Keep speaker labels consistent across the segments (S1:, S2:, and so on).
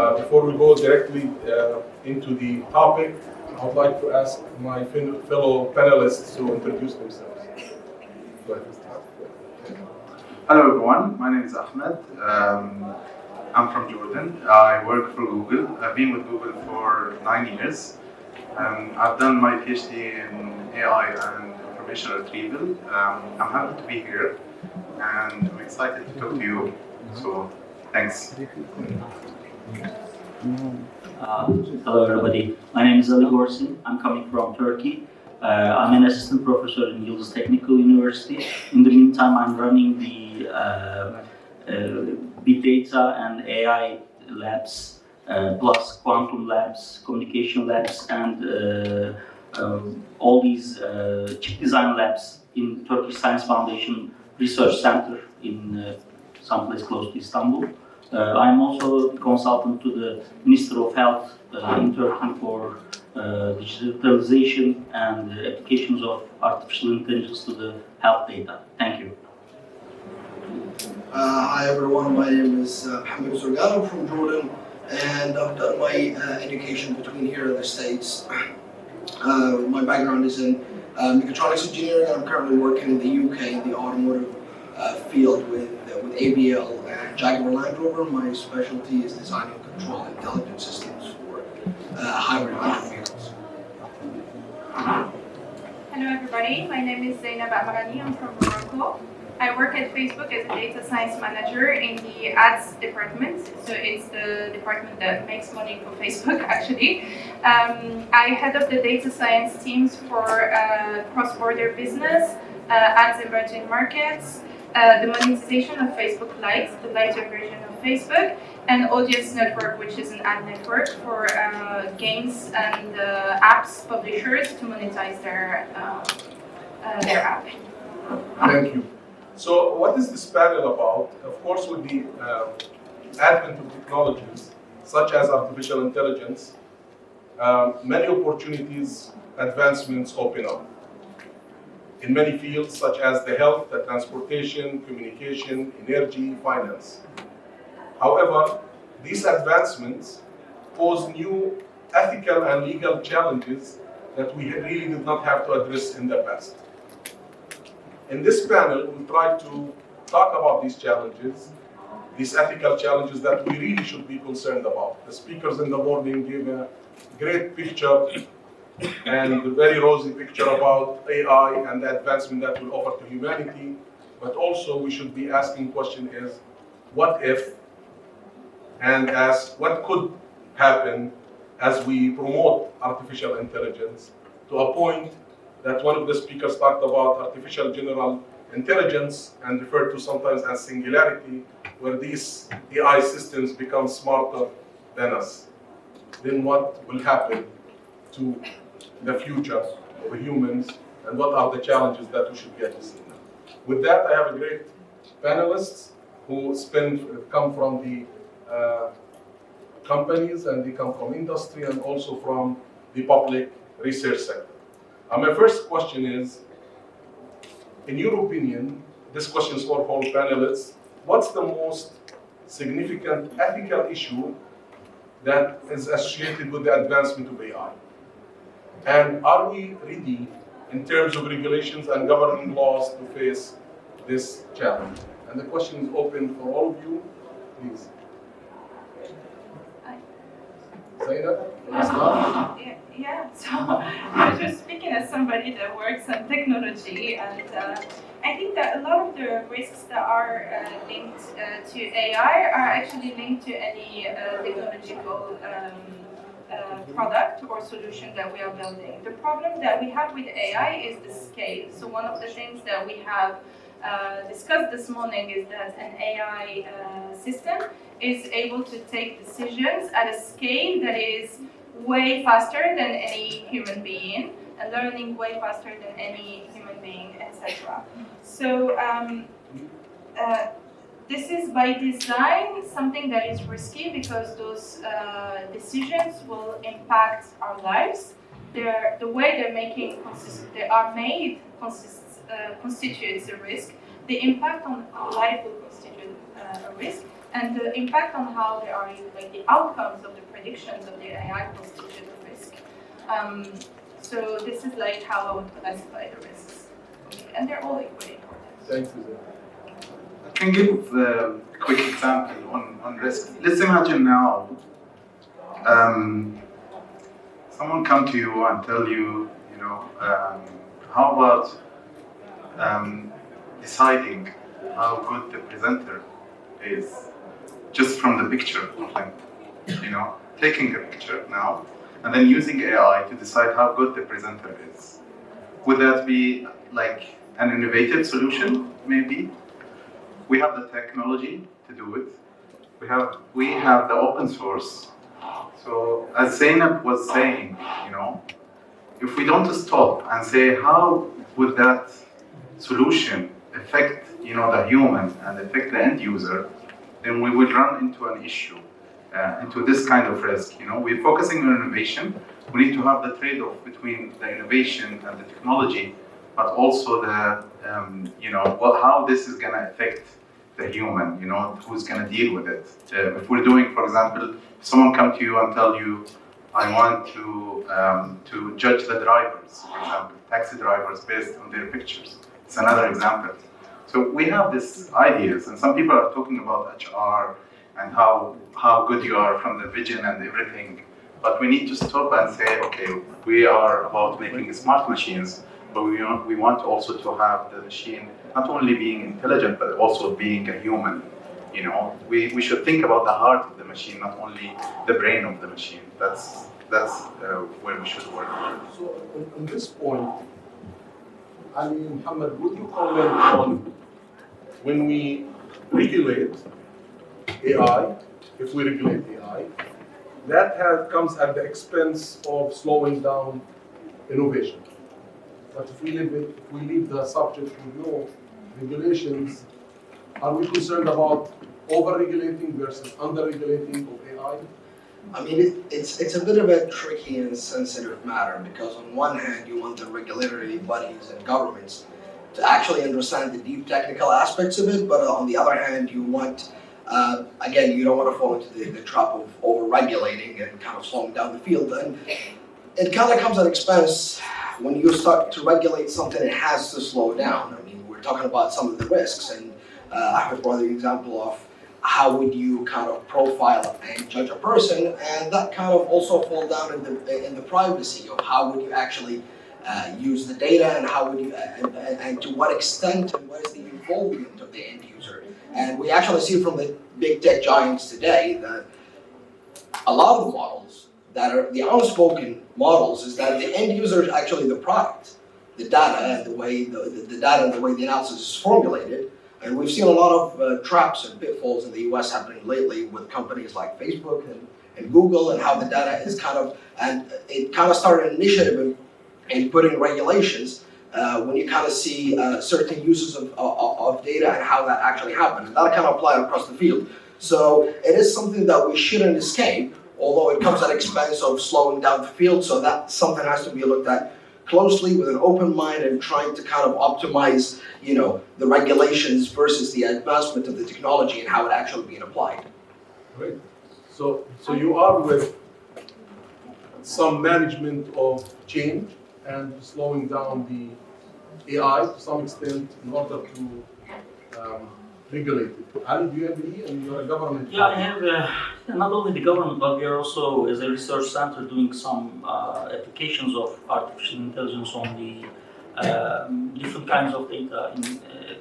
S1: Before we go directly into the topic, I would like to ask my fellow panelists to introduce themselves. Go ahead.
S2: Hello everyone, my name is Ahmed. I'm from Jordan. I work for Google. I've been with Google for 9 years. I've done my PhD in AI and information retrieval. I'm happy to be here and I'm excited to talk to you. So, thanks.
S3: Hello everybody, my name is Ali Gorsin. I'm coming from Turkey. I'm an assistant professor in Yıldız Technical University. In the meantime, I'm running the big data and AI labs, plus quantum labs, communication labs, and all these chip design labs in Turkish Science Foundation Research Center in someplace close to Istanbul. I'm also a consultant to the Minister of Health in Turkey for digitalization and applications of artificial intelligence to the health data. Thank you.
S4: Hi everyone, my name is Mohamed Zurgan. I'm from Jordan, and I've done my education between here and the States. My background is in mechatronics engineering, and I'm currently working in the UK in the automotive field with ABL and Jaguar Land Rover. My specialty is designing and controlling intelligent systems for hybrid electric vehicles.
S5: Hello everybody, my name is Zainab Amarani. I'm from Morocco. I work at Facebook as a data science manager in the ads department. So it's the department that makes money for Facebook actually. I head up the data science teams for cross-border business, ads emerging markets, the monetization of Facebook Lite, the lighter version of Facebook, and Audience Network, which is an ad network for games and apps publishers to monetize their app.
S1: Thank you. So what is this panel about? Of course, with the advent of technologies such as artificial intelligence, many opportunities, advancements open up in many fields such as the health, the transportation, communication, energy, finance. However, these advancements pose new ethical and legal challenges that we really did not have to address in the past. In this panel, we try to talk about these challenges, these ethical challenges that we really should be concerned about. The speakers in the morning gave a great picture and a very rosy picture about AI and the advancement that will offer to humanity, but also we should be asking question is, what if, and as what could happen as we promote artificial intelligence to a point that one of the speakers talked about artificial general intelligence and referred to sometimes as singularity, where these AI systems become smarter than us. Then what will happen to the future of humans, and what are the challenges that we should be addressing? With that, I have a great panelists who come from the companies, and they come from industry and also from the public research sector. My first question is, in your opinion, this question is for all panelists, what's the most significant ethical issue that is associated with the advancement of AI? And are we ready in terms of regulations and governing laws to face this challenge? And the question is open for all of you, please. Zainab,
S5: Yeah, so I was just speaking as somebody that works on technology, and I think that a lot of the risks that are linked to AI are actually linked to any technological product or solution that we are building. The problem that we have with AI is the scale. So one of the things that we have discussed this morning is that an AI system is able to take decisions at a scale that is way faster than any human being, and learning way faster than any human being, etc. So this is by design something that is risky because those decisions will impact our lives. The way they are made constitutes a risk. The impact on life will constitute a risk. and the impact on how they are, like the outcomes of the predictions of the AI constitute a risk. So this is like how I would classify the risks, and they're all equally important.
S1: Thanks, Susan.
S2: I can give a quick example on risk. Let's imagine now someone come to you and tell you, how about deciding how good the presenter is just from the picture of them, taking a picture now and then using AI to decide how good the presenter is. Would that be like an innovative solution? Maybe. We have the technology to do it. We have the open source. So as Zainab was saying, if we don't stop and say how would that solution affect the human and affect the end user, then we will run into an issue, into this kind of risk. We're focusing on innovation. We need to have the trade-off between the innovation and the technology, but also the how this is going to affect the human. Who's going to deal with it. If we're doing, for example, someone come to you and tell you, I want to judge the drivers, for example, taxi drivers based on their pictures. It's another example. So we have these ideas, and some people are talking about HR and how good you are from the vision and everything. But we need to stop and say, okay, we are about making smart machines, but we want also to have the machine not only being intelligent, but also being a human. We should think about the heart of the machine, not only the brain of the machine. That's where we should work.
S1: So on this point, Ali Muhammad, would you comment on when we regulate AI, if we regulate AI, that comes at the expense of slowing down innovation. But if we leave the subject with no regulations, are we concerned about over-regulating versus under-regulating of AI?
S4: I mean, it's a bit of a tricky and sensitive matter because on one hand you want the regulatory bodies and governments to actually understand the deep technical aspects of it, but on the other hand you want, again, you don't want to fall into the trap of over-regulating and kind of slowing down the field. And it kind of comes at expense when you start to regulate something, it has to slow down. I mean, we're talking about some of the risks, and Ahmed brought the example of how would you kind of profile and judge a person, and that kind of also fall down in the privacy of how would you actually use the data, and how would you and to what extent, and what is the involvement of the end user. And we actually see from the big tech giants today that a lot of the models that are the unspoken models is that the end user is actually the product, the data and the way the data and the way the analysis is formulated. And we've seen a lot of traps and pitfalls in the US happening lately with companies like Facebook and Google, and how the data is and it kind of started an initiative in putting regulations when you kind of see certain uses of data and how that actually happened. And that kind of applied across the field. So it is something that we shouldn't escape, although it comes at expense of slowing down the field. So that something has to be looked at closely with an open mind and trying to kind of optimize, the regulations versus the advancement of the technology and how it actually being applied.
S1: Great. So you are with some management of change and slowing down the AI to some extent in order to regulate it. Ali, do you agree? And you're a government.
S3: Yeah, I have not only the government, but we are also, as a research center, doing some applications of artificial intelligence on the different kinds of data in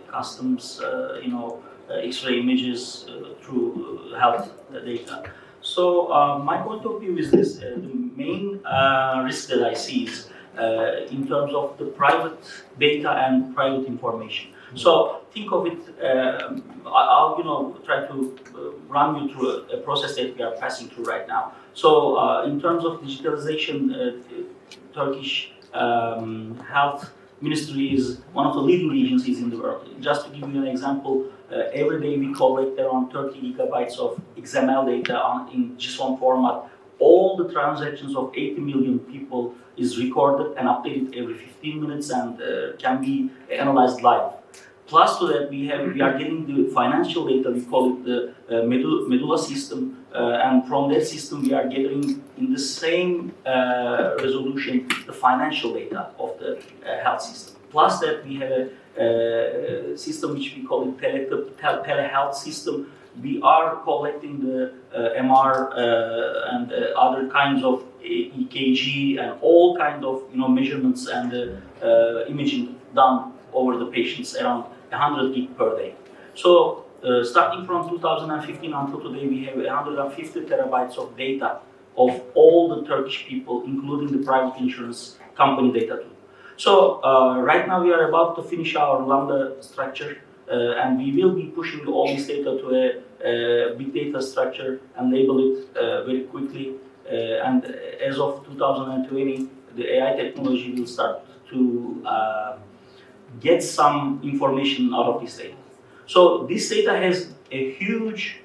S3: customs, X-ray images through health data. So my point of view is this: the main risk that I see is in terms of the private data and private information. So think of it. I'll try to run you through a process that we are passing through right now. So in terms of digitalization, Turkish health ministry is one of the leading agencies in the world. Just to give you an example, every day we collect around 30 gigabytes of XML data in JSON format. All the transactions of 80 million people is recorded and updated every 15 minutes and can be analyzed live. Plus to that, we are getting the financial data. We call it the medulla system, and from that system, we are gathering in the same resolution the financial data of the health system. Plus that, we have a system which we call it telehealth system. We are collecting the MR and other kinds of EKG and all kind of measurements and imaging done over the patients around 100 gig per day. So starting from 2015 until today, we have 150 terabytes of data of all the Turkish people, including the private insurance company data too. So right now we are about to finish our Lambda structure, and we will be pushing all this data to a big data structure and label it very quickly. And as of 2020, the AI technology will start to get some information out of this data. So this data has a huge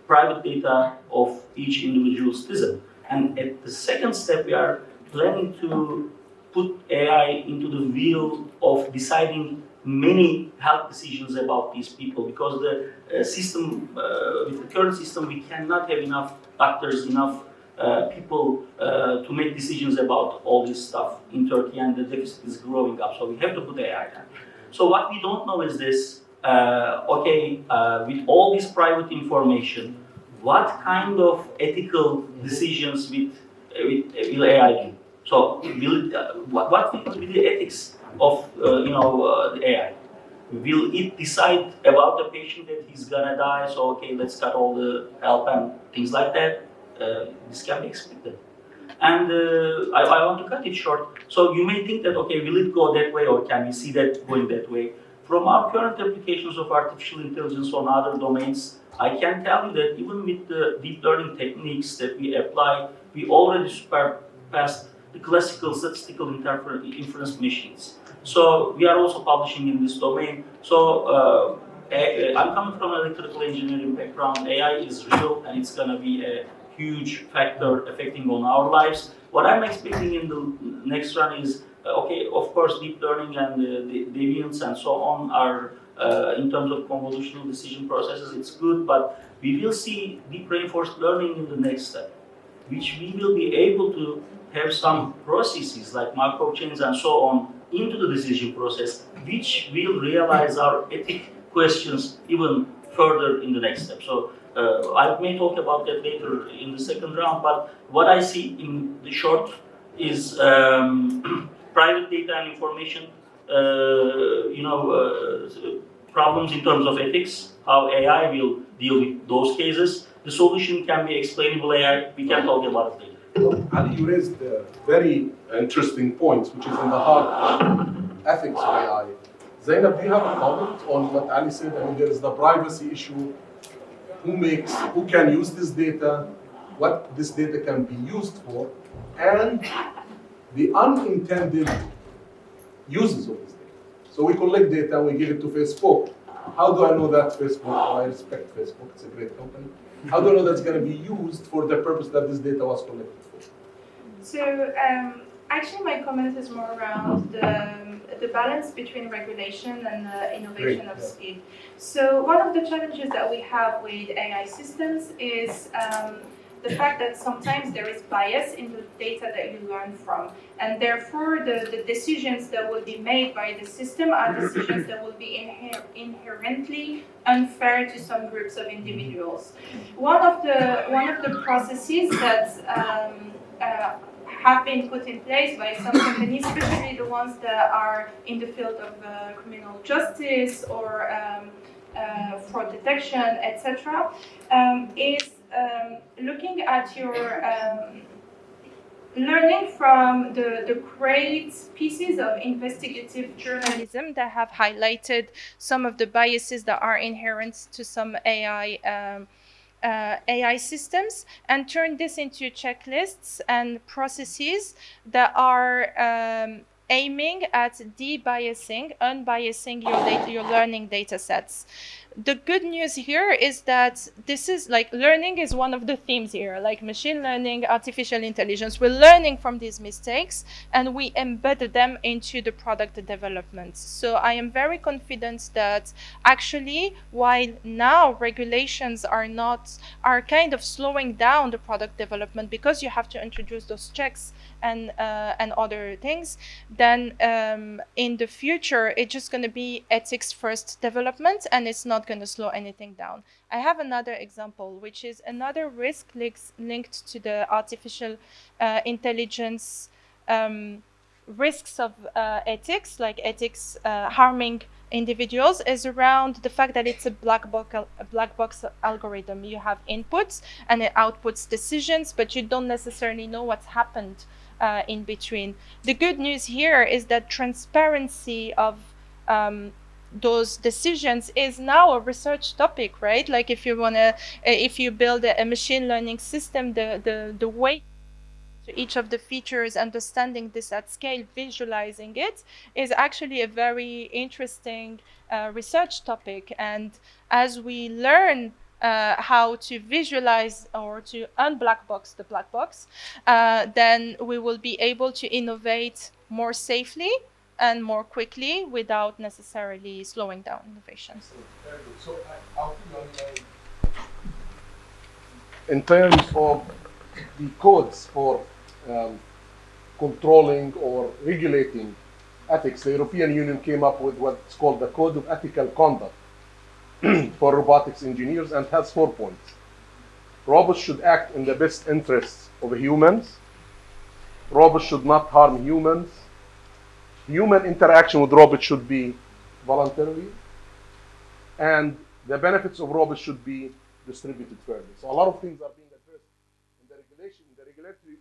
S3: private data of each individual citizen. And at the second step, we are planning to put AI into the wheel of deciding many health decisions about these people, because the system, with the current system, we cannot have enough doctors, enough people to make decisions about all this stuff in Turkey, and the deficit is growing up, so we have to put AI there. So what we don't know is this, with all this private information, what kind of ethical decisions will AI do? So what will be the ethics of the AI? Will it decide about the patient that he's gonna die, so let's cut all the help and things like that? This can be expected. And I want to cut it short. So you may think that, will it go that way, or can we see that going that way? From our current applications of artificial intelligence on other domains, I can tell you that even with the deep learning techniques that we apply, we already surpassed the classical statistical inference machines. So we are also publishing in this domain. So I'm coming from an electrical engineering background. AI is real, and it's going to be a huge factor affecting on our lives. What I'm expecting in the next run is, of course, deep learning and the deviance and so on are, in terms of convolutional decision processes, it's good, but we will see deep reinforced learning in the next step, which we will be able to have some processes like macro chains and so on into the decision process, which will realize our ethic questions even further in the next step. So I may talk about that later in the second round, but what I see in the short is private data and information, problems in terms of ethics, how AI will deal with those cases. The solution can be explainable AI. We can talk about it later.
S1: Ali, you raised very interesting points, which is in the heart of ethics of AI. Zainab, do you have a comment on what Ali said? I mean, there is the privacy issue. Who can use this data, what this data can be used for, and the unintended uses of this data. So we collect data and we give it to Facebook. How do I know that Facebook, I respect Facebook, it's a great company. How do I know that's going to be used for the purpose that this data was collected for?
S5: So actually my comment is more around the balance between regulation and innovation of speed. So one of the challenges that we have with AI systems is the fact that sometimes there is bias in the data that you learn from, and therefore the decisions that will be made by the system are decisions that will be inherently unfair to some groups of individuals. One of the processes that have been put in place by some companies, especially the ones that are in the field of criminal justice or fraud detection, etc., is looking at your learning from the great pieces of investigative journalism that have highlighted some of the biases that are inherent to some AI systems, and turn this into checklists and processes that are aiming at unbiasing your learning data sets. the good news here is that this is like learning is one of the themes here, like machine learning, artificial intelligence. We're learning from these mistakes and we embed them into the product development. So I am very confident that actually, while now regulations are kind of slowing down the product development because you have to introduce those checks and other things, then in the future it's just going to be ethics first development and it's not going to slow anything down. I have another example, which is another risk linked to the artificial intelligence risks of ethics, like ethics harming individuals, is around the fact that it's a black box algorithm. You have inputs and it outputs decisions, but you don't necessarily know what's happened in between. The good news here is that transparency of those decisions is now a research topic, right? Like if you build a machine learning system, the way to each of the features, understanding this at scale, visualizing it, is actually a very interesting research topic. And as we learn how to visualize or to unblack box the black box, then we will be able to innovate more safely and more quickly without necessarily slowing down innovations.
S1: Very good. So I'll in terms of the codes for controlling or regulating ethics, the European Union came up with what's called the Code of Ethical Conduct for robotics engineers and has 4 points. Robots should act in the best interests of humans. Robots should not harm humans. Human interaction with robots should be voluntary. And the benefits of robots should be distributed fairly. So a lot of things are being addressed in the regulation, in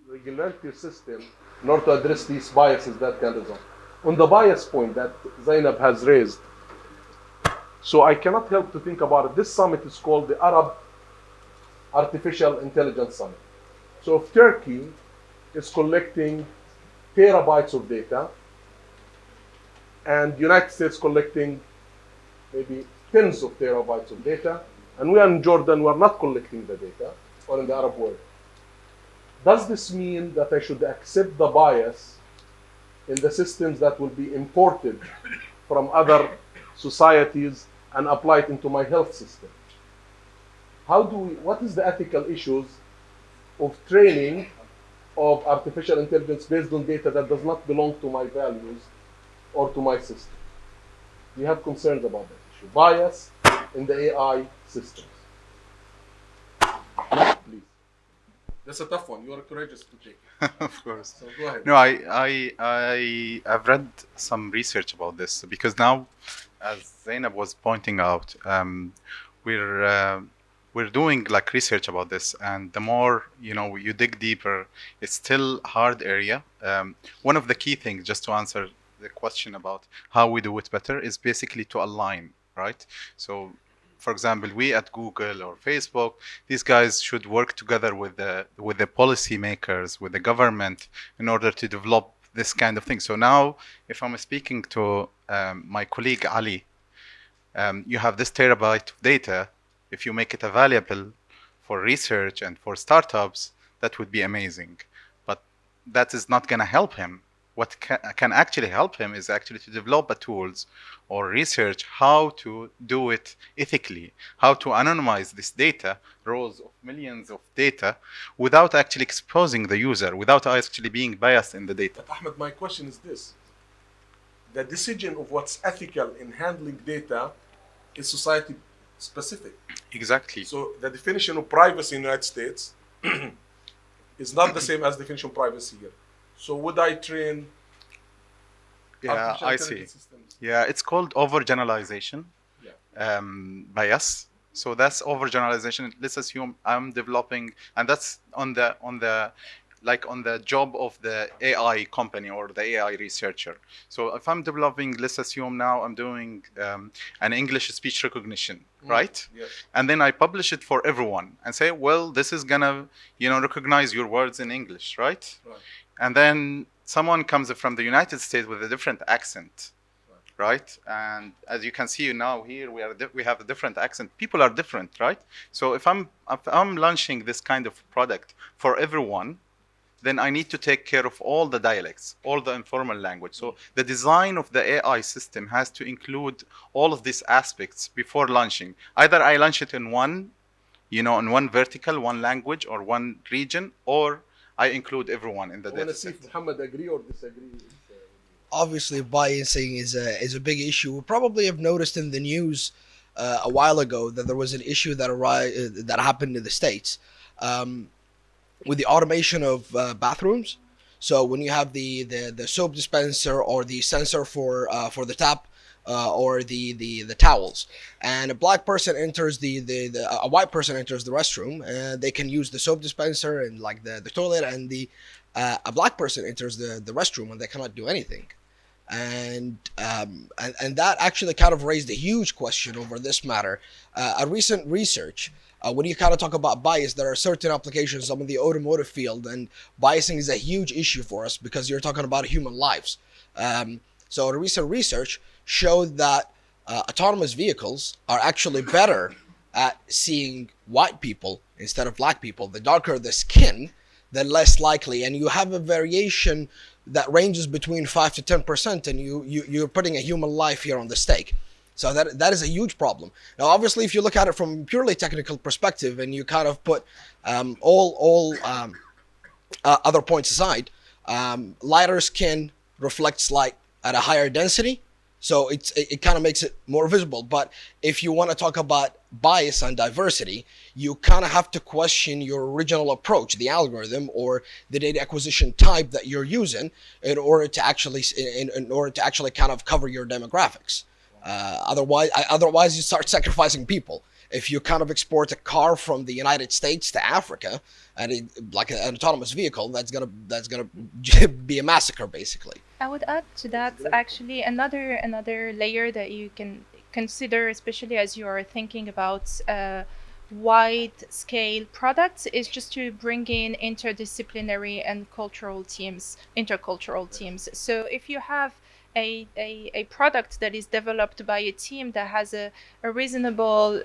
S1: the regulatory system in order to address these biases that can result. On the bias point that Zainab has raised, so I cannot help to think about it. This summit is called the Arab Artificial Intelligence Summit. So if Turkey is collecting terabytes of data and the United States collecting maybe tens of terabytes of data, and we are in Jordan, we are not collecting the data, or in the Arab world, does this mean that I should accept the bias in the systems that will be imported from other societies and apply it into my health system? What is the ethical issues of training of artificial intelligence based on data that does not belong to my values or to my system? Do you have concerns about that issue? Bias in the AI systems. Please. That's a tough one. You are courageous to take.
S2: Of course.
S1: So go ahead.
S2: No, I've read some research about this because now, as Zainab was pointing out, we're doing like research about this, and the more you dig deeper, it's still hard area. One of the key things, just to answer the question about how we do it better, is basically to align, right? So, for example, we at Google or Facebook, these guys should work together with the policy makers, with the government, in order to develop this kind of thing. So now, if I'm speaking to my colleague Ali, you have this terabyte of data. If you make it available for research and for startups, that would be amazing. But that is not going to help him. What can actually help him is actually to develop tools or research how to do it ethically, how to anonymize this data, rows of millions of data, without actually exposing the user, without actually being biased in the data.
S1: But Ahmed, my question is this. The decision of what's ethical in handling data is society specific.
S2: Exactly.
S1: So the definition of privacy in the United States is not the same as definition of privacy here. So would I train artificial intelligence systems?
S2: Yeah, it's called overgeneralization bias. So that's overgeneralization. Let's assume I'm developing, and that's on the job of the AI company or the AI researcher. So if I'm developing, let's assume now I'm doing an English speech recognition, right?
S1: Yes.
S2: And then I publish it for everyone and say, well, this is gonna, recognize your words in English, right?
S1: Right.
S2: And then someone comes from the United States with a different accent, right? And as you can see now here, we have a different accent. People are different, right? So if I'm launching this kind of product for everyone, then I need to take care of all the dialects, all the informal language. So the design of the AI system has to include all of these aspects before launching. Either I launch it in one, in one vertical, one language, or one region, or I include everyone in the
S1: I want
S2: data
S1: to see
S2: set.
S1: if Muhammad agree or disagree.
S4: Obviously, biasing is a big issue. We probably have noticed in the news a while ago that there was an issue that happened in the States with the automation of bathrooms. So when you have the soap dispenser or the sensor for the tap or the towels, and a black person enters a white person enters the restroom, and they can use the soap dispenser and like the toilet, and a black person enters the restroom and they cannot do anything. And that actually kind of raised a huge question over this matter. A recent research, when you kind of talk about bias, there are certain applications, some in the automotive field, and biasing is a huge issue for us because you're talking about human lives. So a recent research showed that autonomous vehicles are actually better at seeing white people instead of black people. The darker the skin, the less likely, and you have a variation that ranges between 5 to 10%, and you're putting a human life here on the stake. So that is a huge problem. Now, obviously, if you look at it from a purely technical perspective, and you kind of put all other points aside, lighter skin reflects light at a higher density, so it kind of makes it more visible. But if you want to talk about bias and diversity, you kind of have to question your original approach, the algorithm or the data acquisition type that you're using in order to actually kind of cover your demographics. Otherwise, you start sacrificing people. If you kind of export a car from the United States to Africa, and like an autonomous vehicle, that's gonna be a massacre, basically.
S5: I would add to that actually another layer that you can consider, especially as you are thinking about wide scale products, is just to bring in interdisciplinary and intercultural teams. So if you have a product that is developed by a team that has a reasonable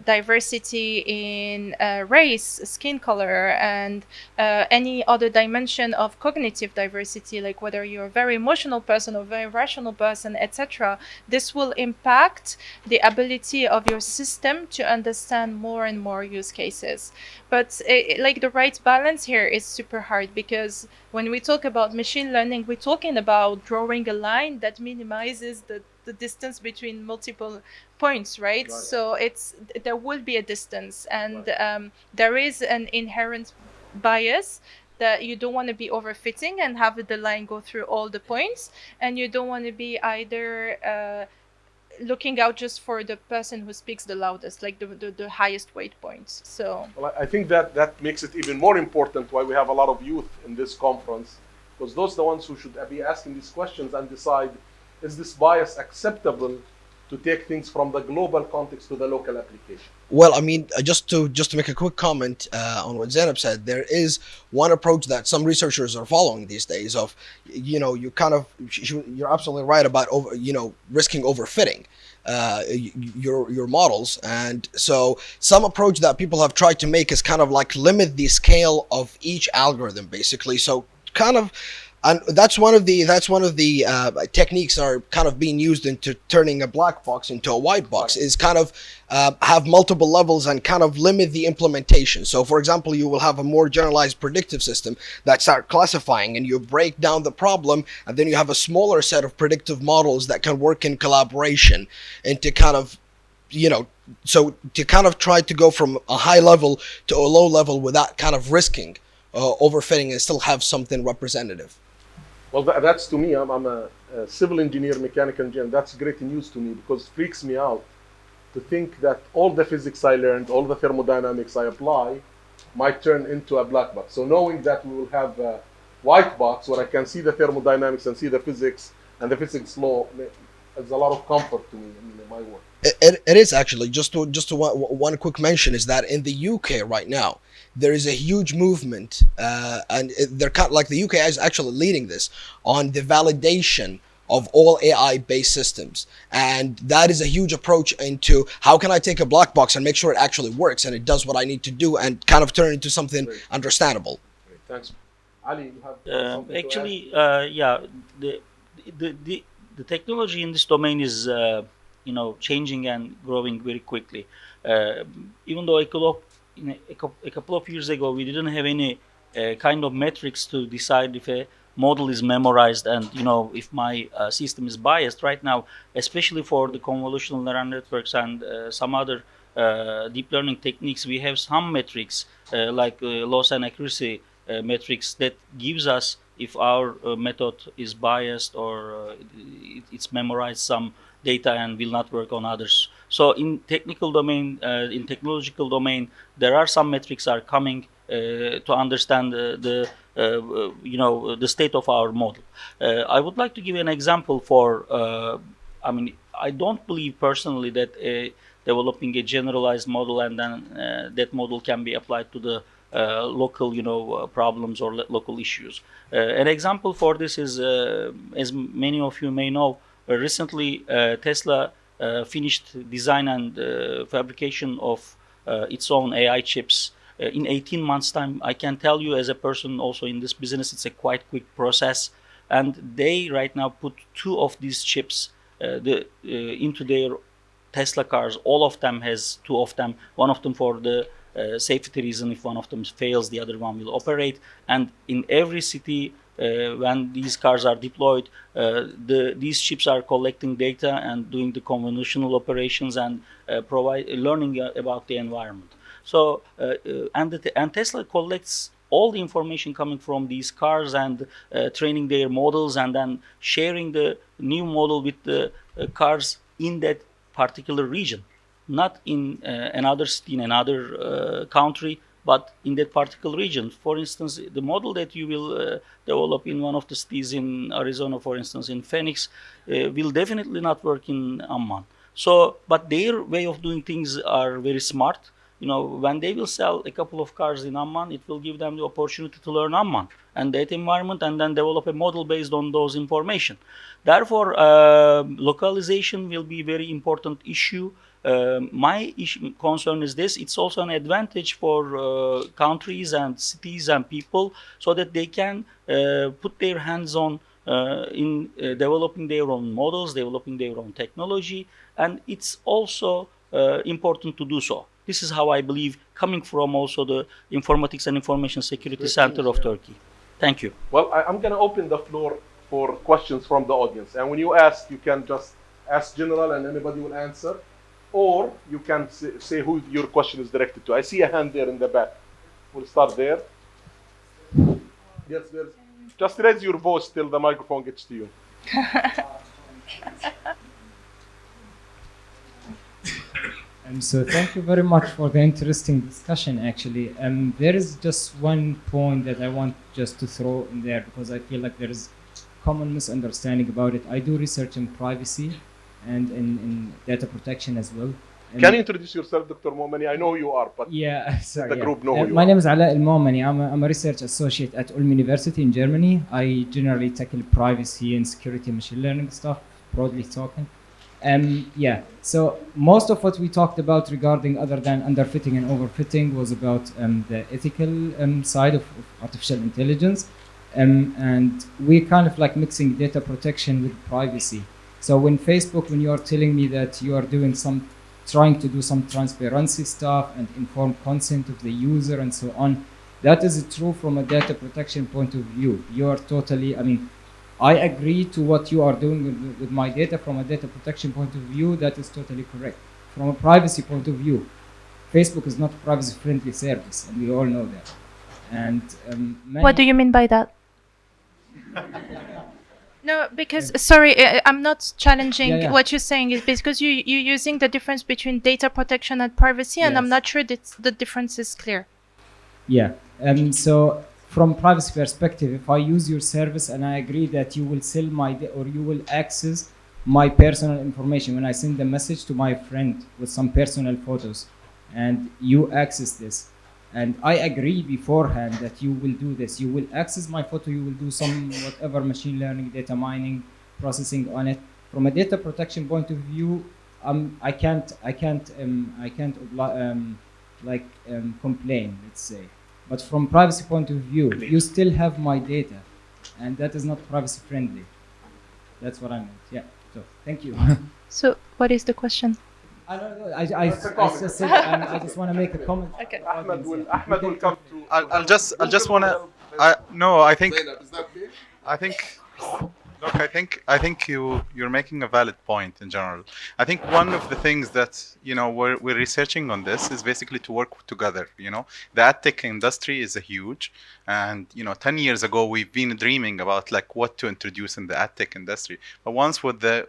S5: diversity in race, skin color, and any other dimension of cognitive diversity, like whether you're a very emotional person or a very rational person, etc., this will impact the ability of your system to understand more and more use cases. But like the right balance here is super hard, because when we talk about machine learning, we're talking about drawing a line that minimizes the distance between multiple points, right? So there will be a distance, and there is an inherent bias that you don't want to be overfitting and have the line go through all the points, and you don't want to be either looking out just for the person who speaks the loudest, like the highest weight points. So
S1: well, I think that makes it even more important why we have a lot of youth in this conference, because those are the ones who should be asking these questions and decide, is this bias acceptable to take things from the global context to the local application?
S4: Well, I mean, just to make a quick comment on what Zainab said, there is one approach that some researchers are following these days of, you're absolutely right about risking overfitting your models. And so some approach that people have tried to make is kind of like limit the scale of each algorithm, basically. So kind of, and that's one of the techniques are kind of being used into turning a black box into a white box, is kind of have multiple levels and kind of limit the implementation. So for example, you will have a more generalized predictive system that start classifying, and you break down the problem, and then you have a smaller set of predictive models that can work in collaboration, and to kind of so to kind of try to go from a high level to a low level without kind of risking overfitting and still have something representative.
S1: Well, that's to me, I'm a civil engineer, mechanical engineer. That's great news to me, because it freaks me out to think that all the physics I learned, all the thermodynamics I apply, might turn into a black box. So knowing that we will have a white box where I can see the thermodynamics and see the physics and the physics law, is a lot of comfort to me in my work.
S4: It is actually. Just to one quick mention is that in the UK right now, there is a huge movement, and they're kind of like the UK is actually leading this on the validation of all AI-based systems. And that is a huge approach into how can I take a black box and make sure it actually works and it does what I need to do and kind of turn it into something understandable.
S1: Great. Thanks. Ali, you have something to
S3: Actually,
S1: add?
S3: yeah, the, the technology in this domain is changing and growing very quickly. Even though a couple of years ago we didn't have any kind of metrics to decide if a model is memorized and if my system is biased. Right now, especially for the convolutional neural networks and some other deep learning techniques, we have some metrics like loss and accuracy metrics that gives us if our method is biased or it's memorized some data and will not work on others. So in technical domain, in technological domain, there are some metrics are coming to understand the state of our model. I would like to give an example for. I don't believe personally that developing a generalized model and then that model can be applied to the local, problems or local issues. An example for this is, as many of you may know, recently Tesla finished design and fabrication of its own AI chips. In 18 months' time, I can tell you as a person also in this business, it's a quite quick process. And they right now put 2 of these chips into their Tesla cars. All of them has 2 of them. One of them for the safety reason. If one of them fails, the other one will operate. And in every city, when these cars are deployed, these chips are collecting data and doing the convolutional operations and learning about the environment. So and Tesla collects all the information coming from these cars and training their models and then sharing the new model with the cars in that particular region, not in another city, in another country, but in that particular region. For instance, the model that you will develop in one of the cities in Arizona, for instance, in Phoenix, will definitely not work in Amman. So, but their way of doing things are very smart. When they will sell a couple of cars in Amman, it will give them the opportunity to learn Amman and that environment and then develop a model based on those information. Therefore, localization will be a very important issue. My concern is this: it's also an advantage for countries and cities and people so that they can put their hands on in developing their own models, developing their own technology, and it's also important to do so. This is how I believe, coming from also the Informatics and Information Security Center of Turkey. Thank you.
S1: Well, I'm going to open the floor for questions from the audience. And when you ask, you can just ask general and anybody will answer. Or you can say who your question is directed to. I see a hand there in the back. We'll start there. Yes, there's. Just raise your voice till the microphone gets to you.
S6: So thank you very much for the interesting discussion, actually. There is just one point that I want just to throw in there because I feel like there is common misunderstanding about it. I do research in privacy and in data protection as well.
S1: Can you introduce yourself, Dr. Momani? I know who you are, but
S6: yeah, sorry,
S1: the group know who you
S6: my
S1: are.
S6: name is Ala El-Momani. I'm a research associate at Ulm University in Germany. I generally tackle privacy and security and machine learning stuff, broadly talking. So most of what we talked about regarding other than underfitting and overfitting was about the ethical side of artificial intelligence. And we're kind of like mixing data protection with privacy. So when you are telling me that you are trying to do some transparency stuff and informed consent of the user and so on, that is true from a data protection point of view. You are totally, I agree to what you are doing with my data from a data protection point of view. That is totally correct. From a privacy point of view, Facebook is not a privacy-friendly service, and we all know that. And
S5: what do you mean by that? No, because sorry, I'm not challenging what you're saying. Is because you're using the difference between data protection and privacy, and I'm not sure that the difference is clear.
S6: Yeah, so from privacy perspective, if I use your service and I agree that you will sell or you will access my personal information when I send a message to my friend with some personal photos, and you access this, and I agree beforehand that you will do this, you will access my photo, you will do some whatever machine learning, data mining, processing on it. From a data protection point of view, I can't complain, let's say. But from privacy point of view, you still have my data, and that is not privacy friendly. That's what I meant. Yeah. So thank you.
S7: So what is the question?
S6: I don't know. I just said I just want to make a comment.
S7: Okay.
S1: Ahmed will come to.
S2: I'll just wanna. I think.
S1: Zainab, is that big?
S2: I think. Look, I think you're making a valid point in general. I think one of the things that we're researching on this is basically to work together. The ad tech industry is a huge, and 10 years ago we've been dreaming about like what to introduce in the ad tech industry. But once the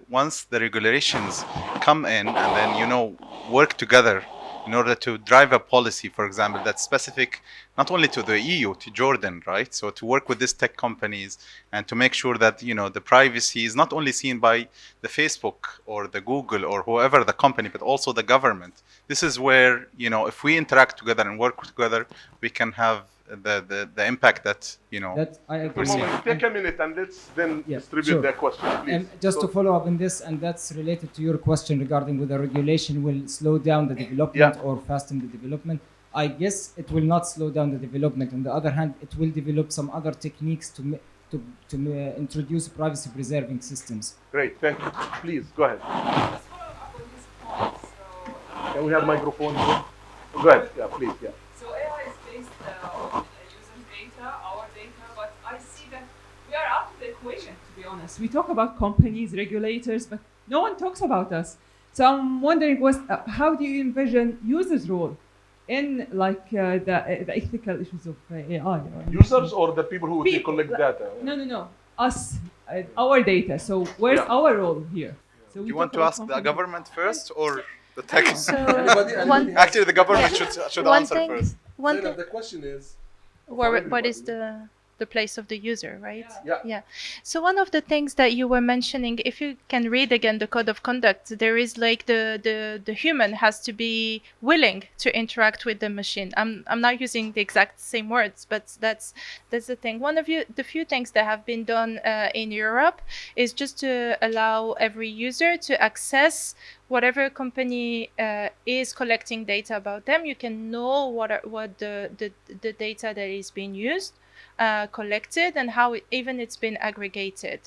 S2: regulations come in and then work together in order to drive a policy, for example, that's specific not only to the EU, to Jordan, right? So to work with these tech companies and to make sure that the privacy is not only seen by the Facebook or the Google or whoever the company, but also the government. This is where if we interact together and work together, we can have the impact that
S6: That I agree.
S1: Take a minute and let's then distribute
S6: sure.
S1: the question, please.
S6: And just to follow up on this, and that's related to your question regarding whether regulation will slow down the development or fasten the development. I guess it will not slow down the development. On the other hand, it will develop some other techniques to introduce privacy-preserving systems.
S1: Great, thank you. Please go ahead. Can we have microphone here? Go ahead. Yeah, please. Yeah.
S8: So AI is based on user data, our data, but I see that we are out of the equation, to be honest. We talk about companies, regulators, but no one talks about us. So I'm wondering, how do you envision users' role in the ethical issues of AI?
S1: Users or the people who will collect data?
S8: No. Us, our data. So where's our role here? So
S2: you want to ask the government first or the tech?
S7: So
S2: Actually, the government should answer first.
S1: The question is,
S7: what is the place of the user, right?
S1: Yeah.
S7: So one of the things that you were mentioning, if you can read again the code of conduct, there is like the human has to be willing to interact with the machine. I'm not using the exact same words, but that's the thing. One of the few things that have been done in Europe is just to allow every user to access whatever company is collecting data about them. You can know what the data that is being used, collected, and how it's been aggregated.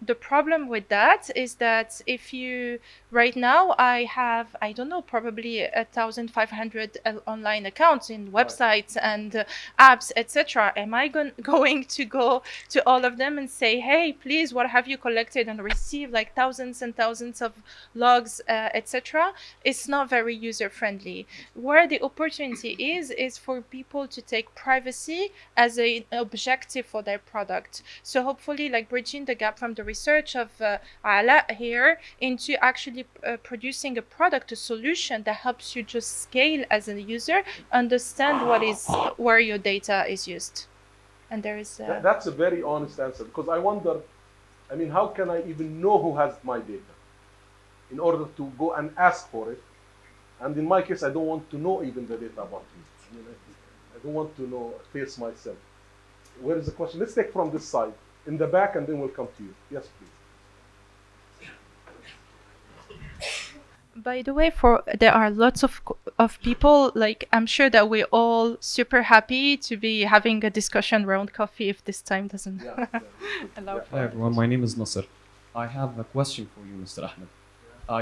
S7: The problem with that is that if you right now I have, I don't know, probably 1,500 online accounts in websites and apps, etc. Am I going to go to all of them and say, hey, please, what have you collected, and receive like thousands and thousands of logs, etc.? It's not very user friendly. Where the opportunity is for people to take privacy as an objective for their product. So hopefully, like bridging the gap from the research of Ala here into actually producing a product, a solution that helps you just scale as a user, understand where your data is used. And there is
S1: that's a very honest answer, because I wonder, how can I even know who has my data in order to go and ask for it? And in my case, I don't want to know even the data about me. I don't want to know face myself. Where is the question? Let's take from this side, in the back, and then we'll come to you. Yes, please.
S7: By the way, there are lots of people, like I'm sure that we're all super happy to be having a discussion around coffee if this time doesn't allow for
S9: Hi everyone, my name is Nasser. I have a question for you, Mr. Ahmed.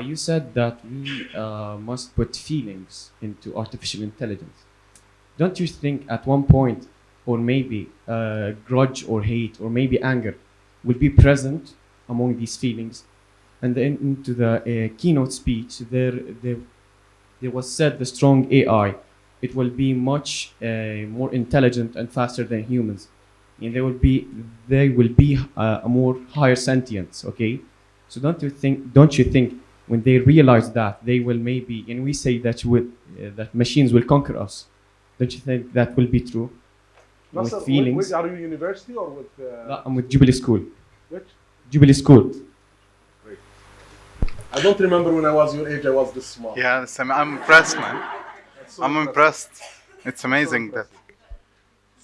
S9: You said that we must put feelings into artificial intelligence. Don't you think at one point, or maybe grudge or hate or maybe anger will be present among these feelings? And then into the keynote speech, there was said the strong AI, it will be much more intelligent and faster than humans, and they will be a more higher sentience. Okay, so don't you think when they realize that they will maybe, and we say that that machines will conquer us, don't you think that will be true?
S1: Nasser,
S9: with feelings.
S1: are you university or with?
S9: No, I'm with Jubilee School.
S1: Which?
S9: Jubilee School.
S1: Great. I don't remember when I was your age I was this small.
S2: Yeah, I'm impressed, man. I'm impressed. It's amazing that.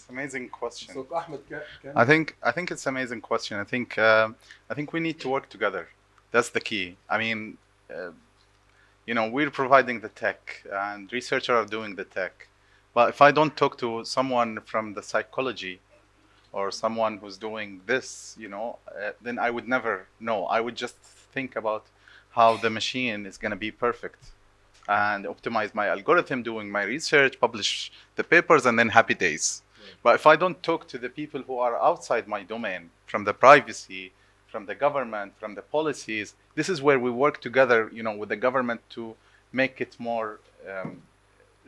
S2: amazing question.
S1: So Ahmed, can
S2: I think it's an amazing question. I think we need to work together. That's the key. I mean, you know, we're providing the tech, and researchers are doing the tech. But if I don't talk to someone from the psychology or someone who's doing this, you know, then I would never know. I would just think about how the machine is going to be perfect and optimize my algorithm, doing my research, publish the papers, and then happy days. But if I don't talk to the people who are outside my domain, from the privacy, from the government, from the policies, this is where we work together, you know, with the government to make it more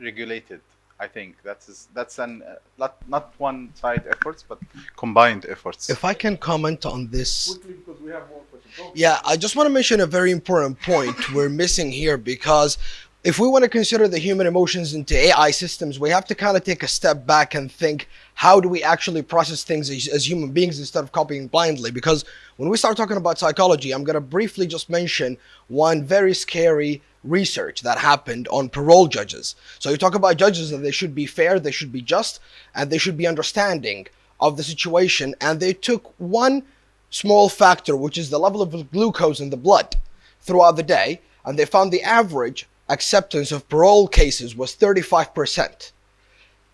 S2: regulated. I think that's an not one side efforts, but combined efforts.
S4: If I can comment on this.
S1: quickly, because we have more questions. Go.
S4: Yeah, I just want to mention a very important point we're missing here, because if we want to consider the human emotions into AI systems, we have to kind of take a step back and think, how do we actually process things as human beings instead of copying blindly? Because when we start talking about psychology, I'm going to briefly just mention one very scary research that happened on parole judges. So you talk about judges, that they should be fair, they should be just, and they should be understanding of the situation. And they took one small factor, which is the level of glucose in the blood throughout the day, and they found the average acceptance of parole cases was 35%.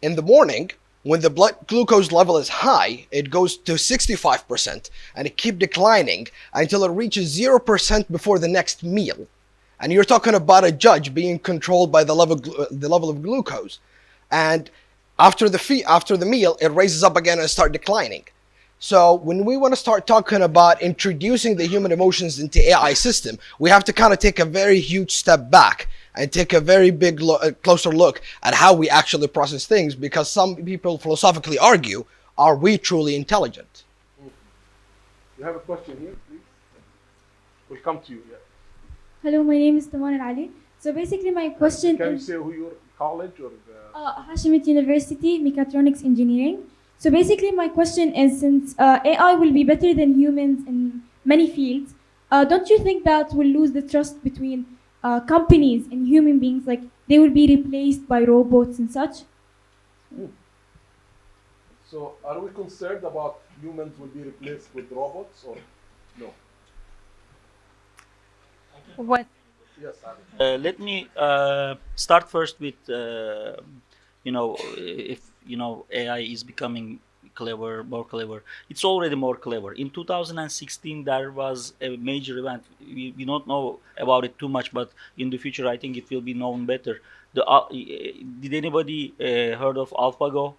S4: In the morning, when the blood glucose level is high, it goes to 65%, and it keeps declining until it reaches 0% before the next meal. And you're talking about a judge being controlled by the level of glucose. And after the meal, it raises up again and start declining. So when we want to start talking about introducing the human emotions into AI system, we have to kind of take a very huge step back and take a very big closer look at how we actually process things, because some people philosophically argue, are we truly intelligent?
S1: You have a question here, please? We'll come to you. Yeah.
S10: Hello, my name is Taman Ali. So basically my question
S1: Can you
S10: is
S1: say who your college or
S10: Hashemite University, Mechatronics Engineering. So basically my question is, since AI will be better than humans in many fields, don't you think that will lose the trust between companies and human beings, like they will be replaced by robots and such?
S1: So are we concerned about humans will be replaced with robots or no?
S7: What?
S1: Yes, Ali.
S3: Let me start first with if AI is becoming more clever. It's already more clever. In 2016, there was a major event. We don't know about it too much, but in the future, I think it will be known better. Did anybody heard of AlphaGo?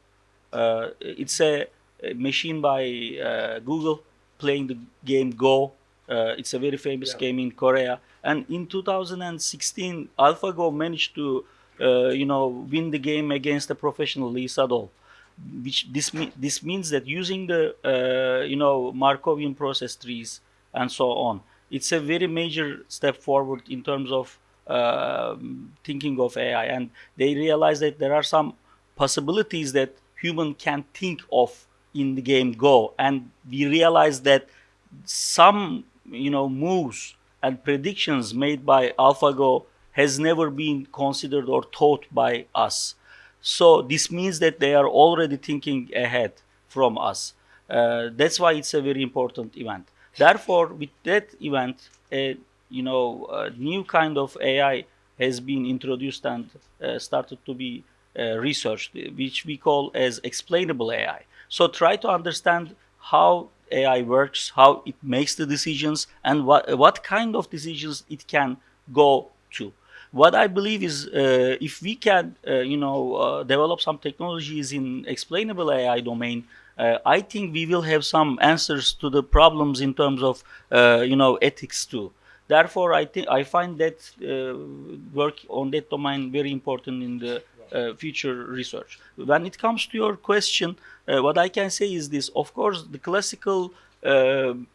S3: It's a machine by Google playing the game Go. It's a very famous game in Korea. And in 2016, AlphaGo managed to, win the game against a professional, Lee Sedol. Which this means that using the, Markovian process trees and so on, it's a very major step forward in terms of thinking of AI. And they realize that there are some possibilities that human can think of in the game Go. And we realize that some, moves and predictions made by AlphaGo has never been considered or taught by us. So this means that they are already thinking ahead from us. That's why it's a very important event. Therefore, with that event, a new kind of AI has been introduced and started to be researched, which we call as explainable AI. So try to understand how AI works, how it makes the decisions, and what kind of decisions it can go to. What I believe is, if we can, develop some technologies in explainable AI domain, I think we will have some answers to the problems in terms of, ethics too. Therefore, I find that work on that domain very important in the future research. When it comes to your question, what I can say is this: of course, the classical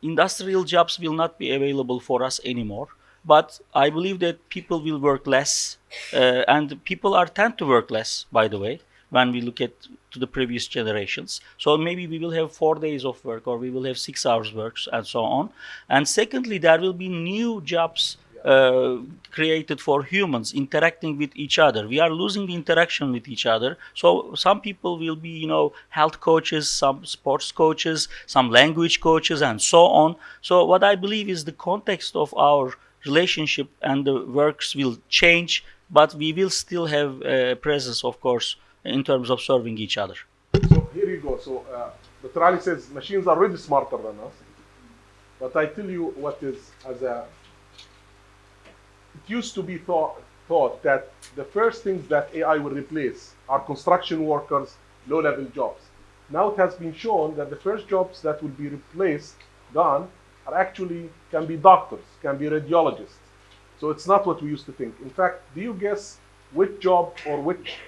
S3: industrial jobs will not be available for us anymore. But I believe that people will work less, and people tend to work less, by the way, when we look at to the previous generations. So maybe we will have 4 days of work, or we will have 6 hours work, and so on. And secondly, there will be new jobs created for humans interacting with each other. We are losing the interaction with each other. So some people will be, health coaches, some sports coaches, some language coaches, and so on. So what I believe is the context of our relationship and the works will change, but we will still have a presence, of course, in terms of serving each other.
S1: So here you go. So Dr. Ali says machines are really smarter than us. But I tell you what is, it used to be thought that the first things that AI will replace are construction workers, low-level jobs. Now it has been shown that the first jobs that will be replaced, gone, are actually can be doctors, can be radiologists. So it's not what we used to think. In fact, do you guess which job or which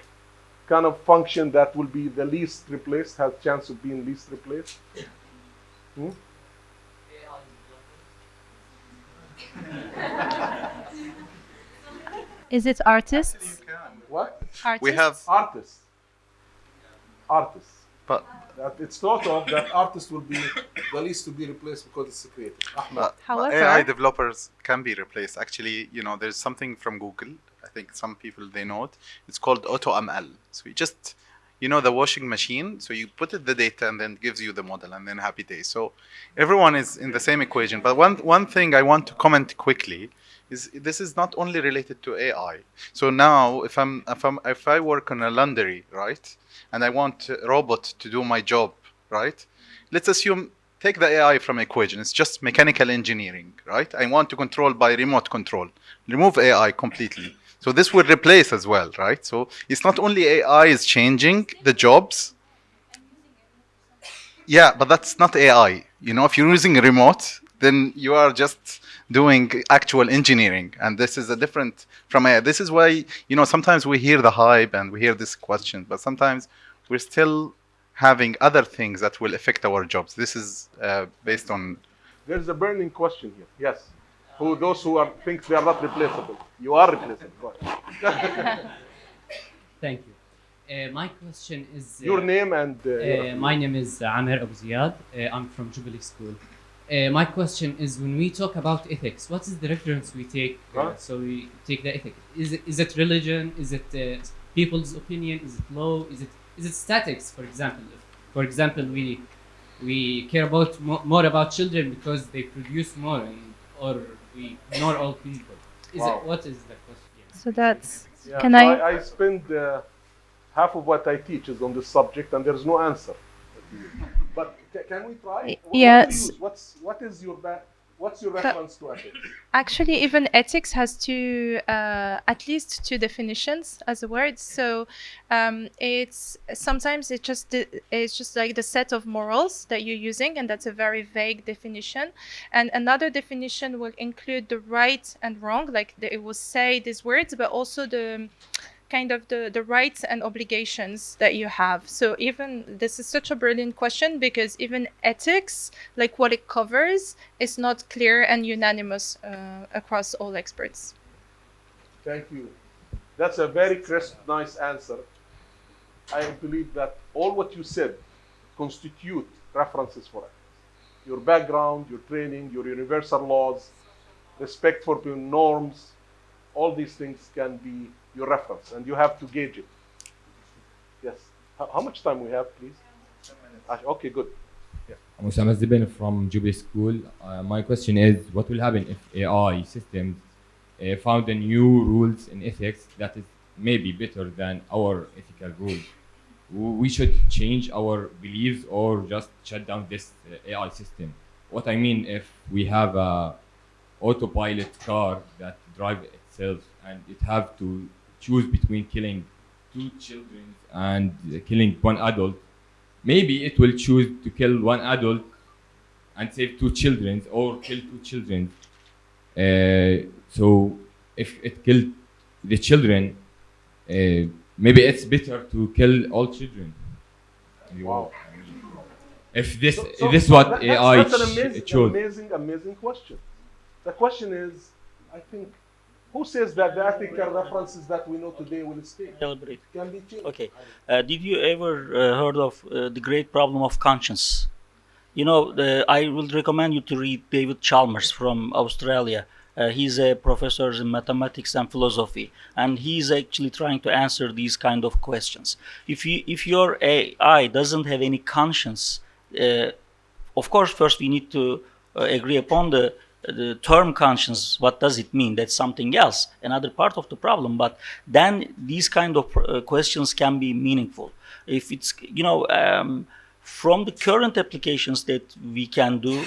S1: kind of function that will be the least replaced, has chance of being least replaced?
S7: Is it artists?
S1: What?
S7: Artists?
S11: We have,
S1: Artists. Artists.
S11: but
S1: That it's thought of that artists will be the least to be replaced because it's creative. Ahmed.
S7: However,
S11: AI developers can be replaced. Actually, there's something from Google. I think some people, they know it. It's called AutoML. So you just, the washing machine. So you put it the data and then it gives you the model and then happy days. So everyone is in the same equation. But one thing I want to comment quickly is this is not only related to AI. So now if I work on a laundry, right, and I want a robot to do my job, right? Let's assume, take the AI from equation. It's just mechanical engineering, right? I want to control by remote control. Remove AI completely. So this will replace as well, right? So it's not only AI is changing the jobs. Yeah, but that's not AI. If you're using a remote, then you are just doing actual engineering. And this is a different from AI. This is why, sometimes we hear the hype and we hear this question, but sometimes we're still having other things that will affect our jobs. This is based on...
S1: There's a burning question here. Yes. Those who think they are not replaceable. You are replaceable. Go ahead.
S12: Thank you. My question is...
S1: Your name and...
S12: my name is Amir Abu Ziyad. I'm from Jubilee School. My question is, when we talk about ethics, what is the reference we take? So we take the ethic. Is it religion? Is it people's opinion? Is it law? Is it statics, for example? For example, we care about more about children because they produce more, or we ignore all people. What is the question?
S7: So that's...
S1: Yeah,
S7: Can
S1: I spend half of what I teach is on this subject, and there's no answer. But can we try?
S7: Yes.
S1: What's your reference to ethics?
S7: Actually, even ethics has at least two definitions as a word. So it's just like the set of morals that you're using, and that's a very vague definition. And another definition will include the right and wrong, like it will say these words, but also the kind of the rights and obligations that you have. So even this is such a brilliant question, because even ethics, like what it covers, is not clear and unanimous across all experts.
S1: Thank you. That's a very crisp, nice answer. I believe that all what you said constitute references for ethics. Your background, your training, your universal laws, respect for norms, all these things can be your reference, and you have to gauge it. Yes. How much time we have, please? 10 minutes. Okay, good. Yeah.
S13: I'm Osama Zibin from Jubilee School. My question is, what will happen if AI systems found a new rules in ethics that is maybe better than our ethical rules? We should change our beliefs or just shut down this AI system? What I mean, if we have a autopilot car that drives itself and it have to choose between killing 2 children and killing 1 adult, maybe it will choose to kill 1 adult and save 2 children, or kill 2 children. So if it killed the children, maybe it's better to kill all children.
S1: Wow.
S13: If this is what AI
S1: that's an amazing question. The question is, I think, who says that the ethical references that we know today will stay?
S3: Celebrate.
S1: Can be changed.
S3: Okay. Did you ever heard of the great problem of conscience? I will recommend you to read David Chalmers from Australia. He's a professor in mathematics and philosophy, and he's actually trying to answer these kind of questions. If your AI doesn't have any conscience, of course, first we need to agree upon the term conscience. What does it mean? That's something else, another part of the problem. But then these kind of questions can be meaningful. If it's, from the current applications that we can do,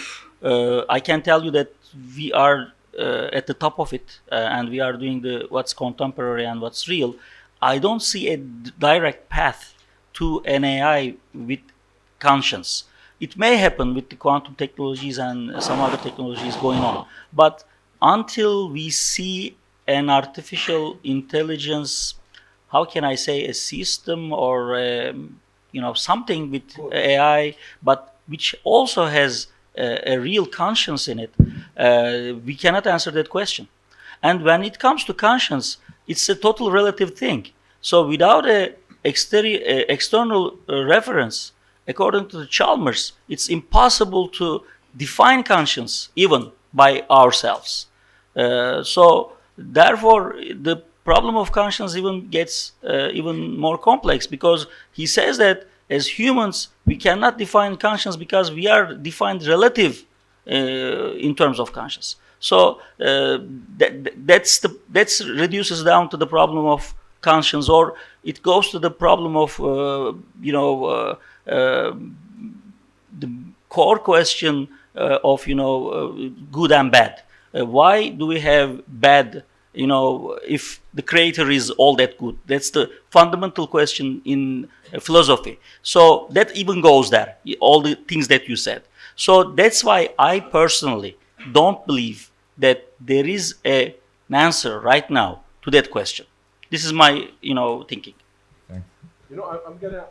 S3: I can tell you that we are at the top of it, and we are doing what's contemporary and what's real. I don't see a direct path to an AI with conscience. It may happen with the quantum technologies and some other technologies going on, but until we see an artificial intelligence, how can I say, a system or something with AI, but which also has a real conscience in it, we cannot answer that question. And when it comes to conscience, it's a total relative thing. So without a external reference, according to the Chalmers, it's impossible to define conscience even by ourselves. So therefore, the problem of conscience even gets even more complex, because he says that as humans, we cannot define conscience because we are defined relative in terms of conscience. So that's reduces down to the problem of conscience, or it goes to the problem of the core question of good and bad. Why do we have bad? If the creator is all that good, that's the fundamental question in philosophy. So that even goes there, all the things that you said. So that's why I personally don't believe that there is an answer right now to that question. This is my, thinking.
S1: I'm gonna,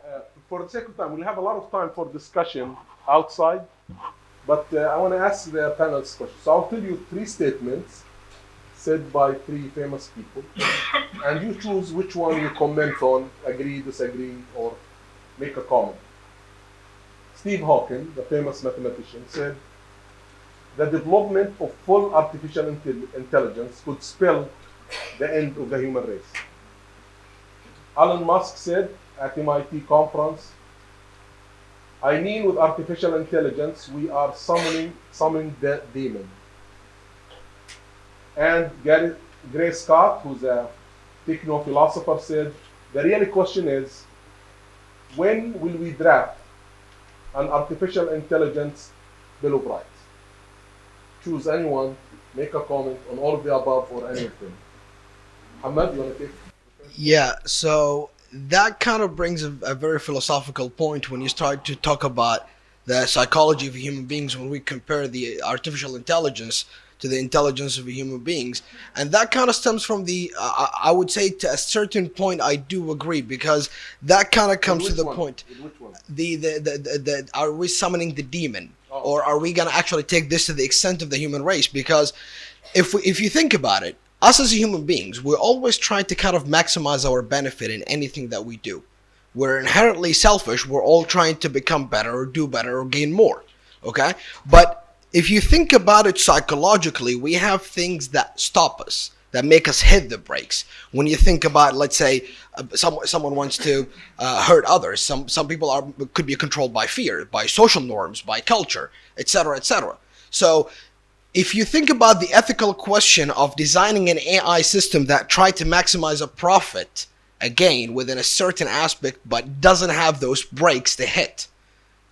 S1: for the sake of time, we'll have a lot of time for discussion outside, but I want to ask the panelists questions. So I'll tell you 3 statements said by 3 famous people, and you choose which one you comment on, agree, disagree, or make a comment. Steve Hawking, the famous mathematician, said the development of full artificial intelligence could spell the end of the human race. Elon Musk said at MIT conference, I mean, with artificial intelligence, we are summoning the demon. And Gray Scott, who's a techno-philosopher, said, the real question is, when will we draft an artificial intelligence Bill of Rights? Choose anyone, make a comment on all of the above or any of them. Ahmed, you want to take?
S4: Yeah, so that kind of brings a very philosophical point when you start to talk about the psychology of human beings when we compare the artificial intelligence to the intelligence of human beings. And that kind of stems from the, I would say to a certain point, I do agree, because that kind of comes to the point.
S1: Which one?
S4: The are we summoning the demon? Or are we going to actually take this to the extent of the human race? Because if you think about it, us as human beings, we're always trying to kind of maximize our benefit in anything that we do. We're inherently selfish. We're all trying to become better or do better or gain more. Okay? But if you think about it psychologically, we have things that stop us, that make us hit the brakes. When you think about, let's say, someone wants to hurt others. Some people could be controlled by fear, by social norms, by culture, etc., etc. So if you think about the ethical question of designing an AI system that tried to maximize a profit, again, within a certain aspect, but doesn't have those brakes to hit,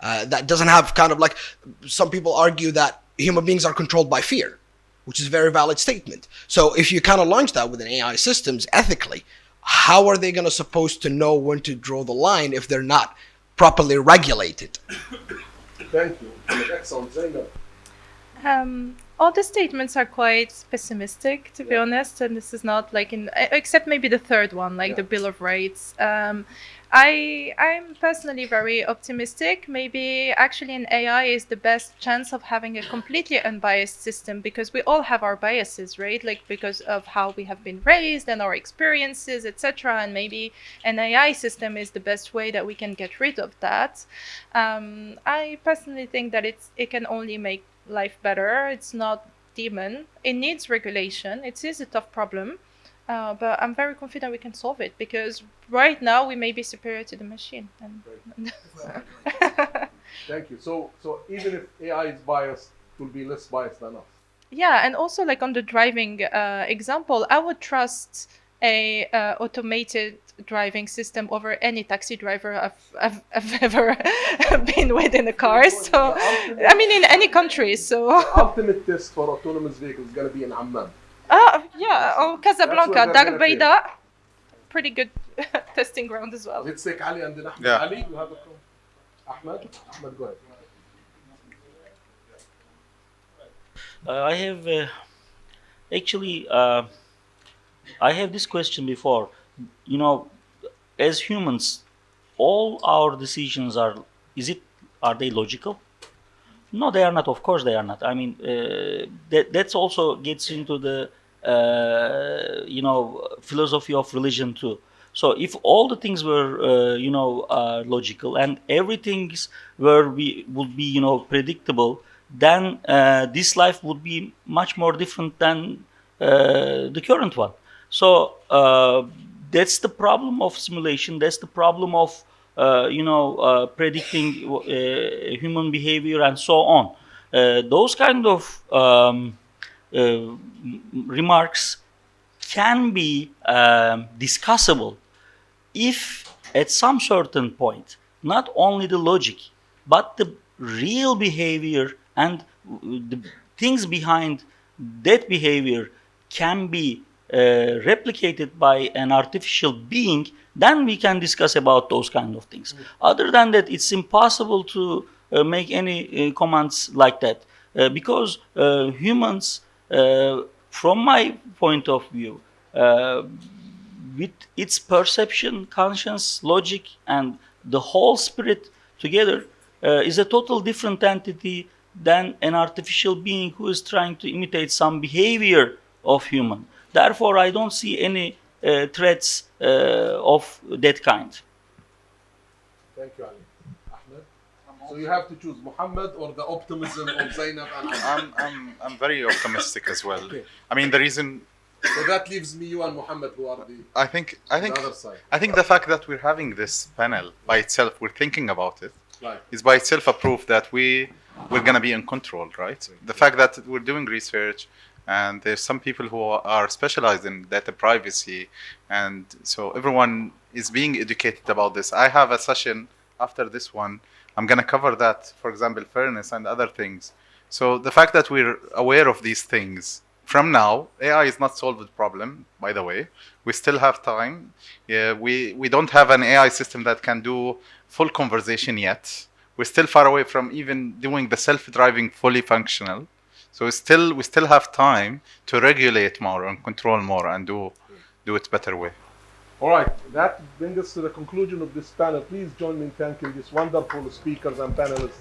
S4: that doesn't have kind of like, some people argue that human beings are controlled by fear, which is a very valid statement. So if you kind of launch that within AI systems ethically, how are they going to supposed to know when to draw the line if they're not properly regulated?
S1: Thank you. Excellent. Zainab.
S7: All the statements are quite pessimistic, to be honest, and this is not like except maybe the third one, like the Bill of Rights. I'm personally very optimistic. Maybe actually an AI is the best chance of having a completely unbiased system, because we all have our biases, right? Like because of how we have been raised and our experiences, etc. And maybe an AI system is the best way that we can get rid of that. I personally think that it can only make life better. It's not demon. It needs regulation. It is a tough problem, but I'm very confident we can solve it because right now we may be superior to the machine.
S1: Thank you. So even if AI is biased, it will be less biased than us.
S7: Yeah, and also like on the driving example, I would trust a automated driving system over any taxi driver I've ever been with in a car. So I mean, in any country. So
S1: the ultimate test for autonomous vehicles is going to be in Amman.
S7: yeah, or Casablanca, Dar Beida, pretty good testing ground as well.
S1: Let's take Ali and then Ahmed.
S11: Yeah.
S1: Ali, you have a comment? Ahmed, go ahead.
S3: I have actually I have this question before. You know, as humans, all our decisions are they logical? No, they are not. Of course, they are not. I mean, that's also gets into the philosophy of religion too. So if all the things were logical and everything's would be predictable, then this life would be much more different than the current one. So that's the problem of simulation. That's the problem of predicting human behavior and so on. Those kind of remarks can be discussable if at some certain point not only the logic but the real behavior and the things behind that behavior can be replicated by an artificial being, then we can discuss about those kind of things. Other than that, it's impossible to make any comments like that because humans, from my point of view, with its perception, conscience, logic, and the whole spirit together, is a total different entity than an artificial being who is trying to imitate some behavior of human. Therefore, I don't see any threats of that kind.
S1: Thank you, Ali. Ahmed? So you have to choose Muhammad or the optimism of Zainab and Ali.
S11: I'm very optimistic as well.
S1: Okay.
S11: I mean, the reason.
S1: So that leaves me, you and Muhammad, who are the other side.
S11: I think the fact that we're having this panel by itself, we're thinking about it,
S1: Right.
S11: is by itself a proof that we're gonna be in control, right? The fact that we're doing research and there's some people who are specialized in data privacy, and so everyone is being educated about this. I have a session after this one. I'm gonna cover that, for example, fairness and other things. So the fact that we're aware of these things from now, AI is not solved the problem, by the way. We still have time. Yeah, we don't have an AI system that can do full conversation yet. We're still far away from even doing the self-driving fully functional. So we still have time to regulate more and control more and do it better way.
S1: All right, that brings us to the conclusion of this panel. Please join me in thanking these wonderful speakers and panelists.